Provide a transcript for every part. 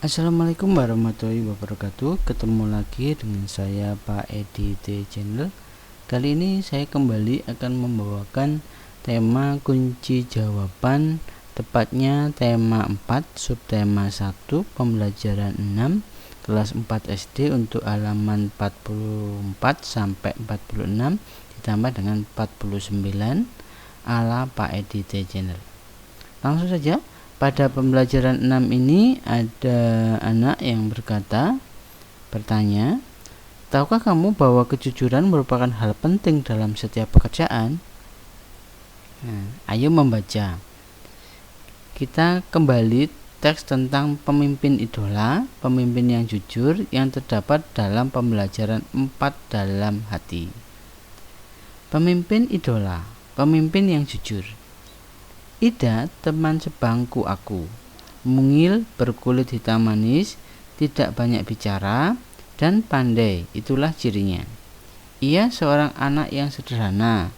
Assalamualaikum warahmatullahi wabarakatuh. Ketemu lagi dengan saya Pak Edi T Channel. Kali ini saya kembali akan membawakan tema kunci jawaban, tepatnya tema 4 subtema 1 pembelajaran 6 kelas 4 SD untuk halaman 44 sampai 46 ditambah dengan 49 ala Pak Edi T Channel. Langsung saja. Pada pembelajaran 6 ini ada anak yang bertanya, tahukah kamu bahwa kejujuran merupakan hal penting dalam setiap pekerjaan? Ayo membaca. Kita kembali teks tentang pemimpin idola, pemimpin yang jujur yang terdapat dalam pembelajaran 4 dalam hati. Pemimpin idola, pemimpin yang jujur. Ida, teman sebangku aku, mungil, berkulit hitam manis, tidak banyak bicara, dan pandai, itulah cirinya. Ia seorang anak yang sederhana.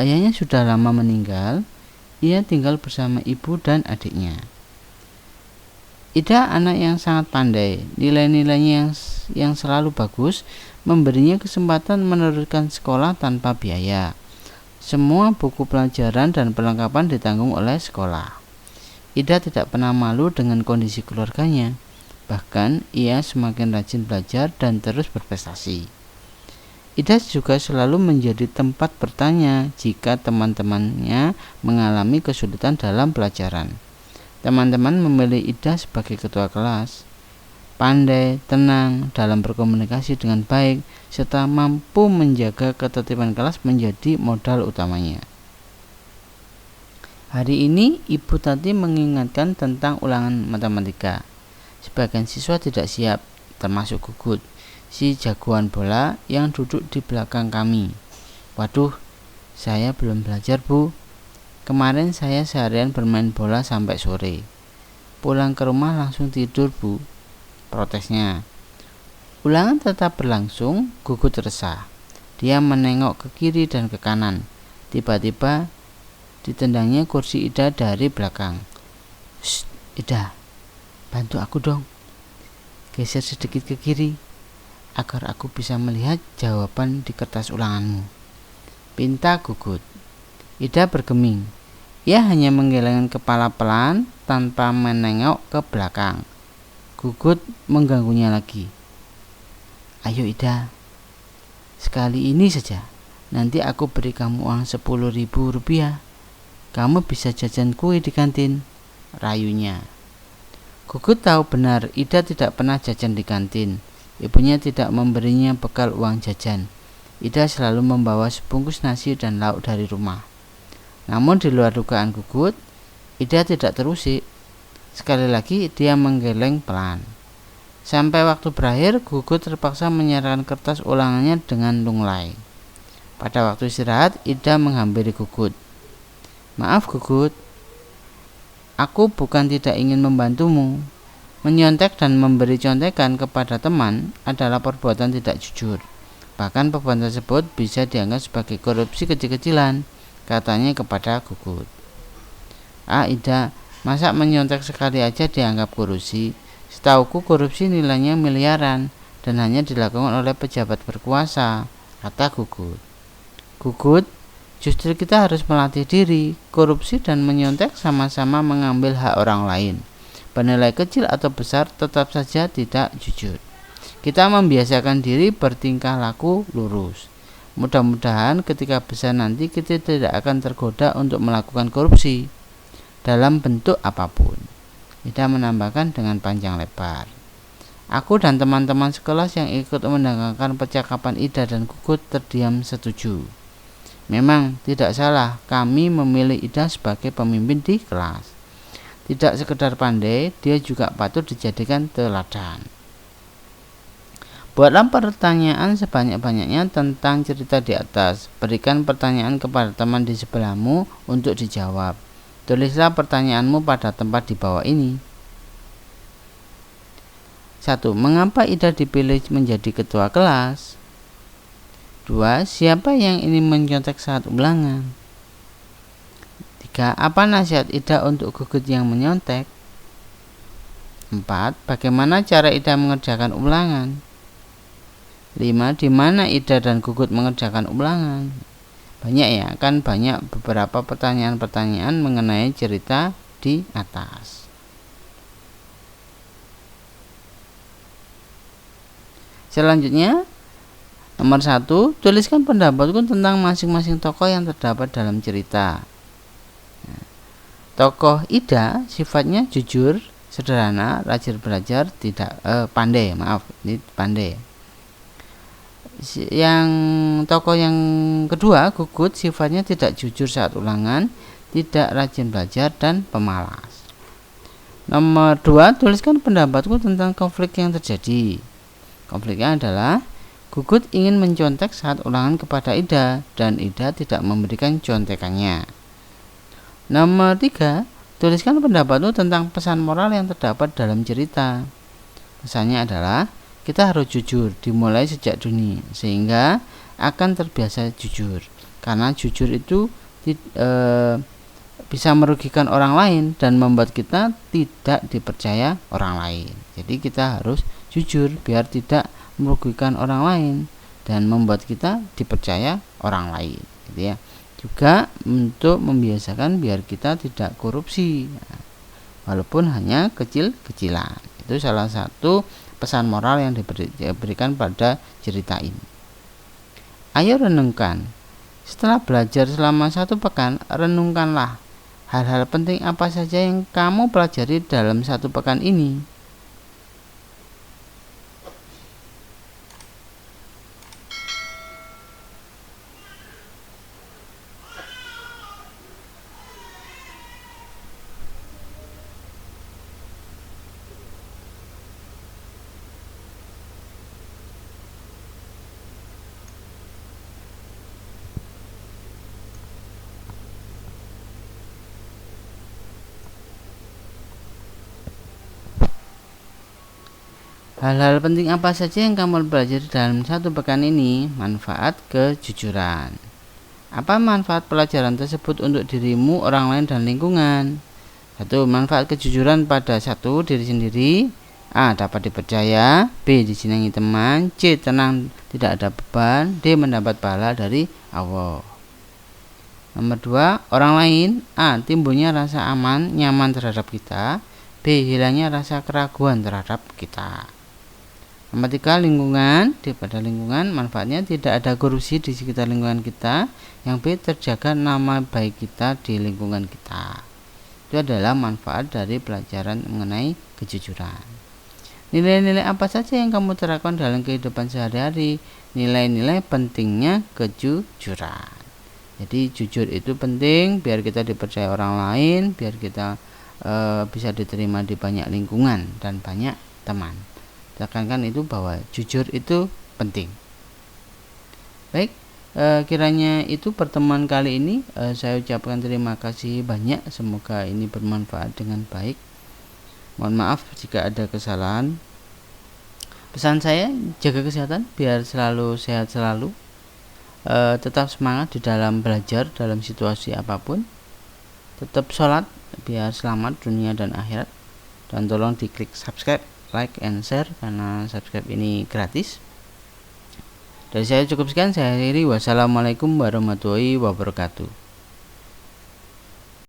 Ayahnya sudah lama meninggal. Ia tinggal bersama ibu dan adiknya. Ida anak yang sangat pandai. Nilai-nilainya yang selalu bagus memberinya kesempatan meneruskan sekolah tanpa biaya. Semua buku pelajaran dan perlengkapan ditanggung oleh sekolah. Ida tidak pernah malu dengan kondisi keluarganya. Bahkan ia semakin rajin belajar dan terus berprestasi. Ida juga selalu menjadi tempat bertanya jika teman-temannya mengalami kesulitan dalam pelajaran. Teman-teman memilih Ida sebagai ketua kelas. Pandai, tenang dalam berkomunikasi dengan baik, serta mampu menjaga ketertiban kelas menjadi modal utamanya. Hari ini Ibu Tati mengingatkan tentang ulangan matematika. Sebagian siswa tidak siap, termasuk Gugut, si jagoan bola yang duduk di belakang kami. Waduh, saya belum belajar, Bu. Kemarin saya seharian bermain bola sampai sore. Pulang ke rumah langsung tidur, Bu, protesnya. Ulangan tetap berlangsung. Gugut resah. Dia menengok ke kiri dan ke kanan. Tiba-tiba ditendangnya kursi Ida dari belakang. "Shh, Ida, bantu aku dong. Geser sedikit ke kiri agar aku bisa melihat jawaban di kertas ulanganmu," pinta Gugut. Ida bergeming. Ia hanya menggelengkan kepala pelan tanpa menengok ke belakang. Gugut mengganggunya lagi. "Ayo Ida, sekali ini saja. Nanti aku beri kamu uang 10.000 rupiah. Kamu bisa jajan kue di kantin," rayunya. Gugut tahu benar Ida tidak pernah jajan di kantin. Ibunya tidak memberinya bekal uang jajan. Ida selalu membawa sebungkus nasi dan lauk dari rumah. Namun di luar dugaan Gugut, Ida tidak terusik. Sekali lagi dia menggeleng pelan. Sampai waktu berakhir, Gugut terpaksa menyerahkan kertas ulangannya dengan lunglai. Pada waktu istirahat, Ida menghampiri Gugut. "Maaf Gugut, aku bukan tidak ingin membantumu. Menyontek dan memberi contekan kepada teman adalah perbuatan tidak jujur. Bahkan perbuatan tersebut bisa dianggap sebagai korupsi kecil-kecilan," katanya kepada Gugut. "Ah Ida, masa menyontek sekali aja dianggap korupsi? Setauku korupsi nilainya miliaran dan hanya dilakukan oleh pejabat berkuasa," kata Gugut. "Gugut, justru kita harus melatih diri. Korupsi dan menyontek sama-sama mengambil hak orang lain. Bernilai kecil atau besar tetap saja tidak jujur. Kita membiasakan diri bertingkah laku lurus. Mudah-mudahan ketika besar nanti kita tidak akan tergoda untuk melakukan korupsi dalam bentuk apapun," Ida menambahkan dengan panjang lebar. Aku dan teman-teman sekelas yang ikut mendengarkan percakapan Ida dan Gugut terdiam setuju. Memang tidak salah kami memilih Ida sebagai pemimpin di kelas. Tidak sekedar pandai, dia juga patut dijadikan teladan. Buatlah pertanyaan sebanyak-banyaknya tentang cerita di atas. Berikan pertanyaan kepada teman di sebelahmu untuk dijawab. Tulislah pertanyaanmu pada tempat di bawah ini. 1. Mengapa Ida dipilih menjadi ketua kelas? 2. Siapa yang ingin menyontek saat ulangan? 3. Apa nasihat Ida untuk Gugut yang menyontek? 4. Bagaimana cara Ida mengerjakan ulangan? 5. Di mana Ida dan Gugut mengerjakan ulangan? Banyak ya, kan banyak beberapa pertanyaan-pertanyaan mengenai cerita di atas. Selanjutnya, nomor 1, tuliskan pendapatku tentang masing-masing tokoh yang terdapat dalam cerita. Tokoh Ida sifatnya jujur, sederhana, rajin belajar, pandai. Ini pandai. Yang tokoh yang kedua, Gugut, sifatnya tidak jujur saat ulangan, tidak rajin belajar, dan pemalas. Nomor 2, tuliskan pendapatku tentang konflik yang terjadi. Konfliknya adalah Gugut ingin mencontek saat ulangan kepada Ida, dan Ida tidak memberikan contekannya. Nomor 3, tuliskan pendapatmu tentang pesan moral yang terdapat dalam cerita. Pesannya adalah kita harus jujur dimulai sejak dini sehingga akan terbiasa jujur. Karena jujur itu bisa merugikan orang lain dan membuat kita tidak dipercaya orang lain. Jadi kita harus jujur biar tidak merugikan orang lain dan membuat kita dipercaya orang lain, gitu ya. Juga untuk membiasakan biar kita tidak korupsi, walaupun hanya kecil-kecilan. Itu salah satu pesan moral yang diberikan pada cerita ini. Ayo renungkan. Setelah belajar selama 1 pekan, renungkanlah hal-hal penting apa saja yang kamu pelajari dalam 1 pekan ini. Hal-hal penting apa saja yang kamu pelajari dalam 1 pekan ini? Manfaat kejujuran. Apa manfaat pelajaran tersebut untuk dirimu, orang lain, dan lingkungan? 1. Manfaat kejujuran pada 1. Diri sendiri. A. Dapat dipercaya. B. Disenangi teman. C. Tenang, tidak ada beban. D. Mendapat pahala dari Allah. Nomor 2. Orang lain. A. Timbulnya rasa aman, nyaman terhadap kita. B. Hilangnya rasa keraguan terhadap kita. Nomor 3, lingkungan. Pada lingkungan, manfaatnya tidak ada korupsi di sekitar lingkungan kita. Yang B, terjaga nama baik kita di lingkungan kita. Itu adalah manfaat dari pelajaran mengenai kejujuran. Nilai-nilai apa saja yang kamu terapkan dalam kehidupan sehari-hari? Nilai-nilai pentingnya kejujuran. Jadi jujur itu penting biar kita dipercaya orang lain, biar kita bisa diterima di banyak lingkungan dan banyak teman. Tekankan itu bahwa jujur itu penting. Baik, kiranya itu pertemuan kali ini. Saya ucapkan terima kasih banyak. Semoga ini bermanfaat dengan baik. Mohon maaf jika ada kesalahan. Pesan saya, jaga kesehatan biar selalu sehat selalu. Tetap semangat di dalam belajar dalam situasi apapun. Tetap sholat biar selamat dunia dan akhirat. Dan tolong diklik subscribe, like, and share karena subscribe ini gratis. Dari saya cukup sekian, saya akhiri. Wassalamualaikum warahmatullahi wabarakatuh.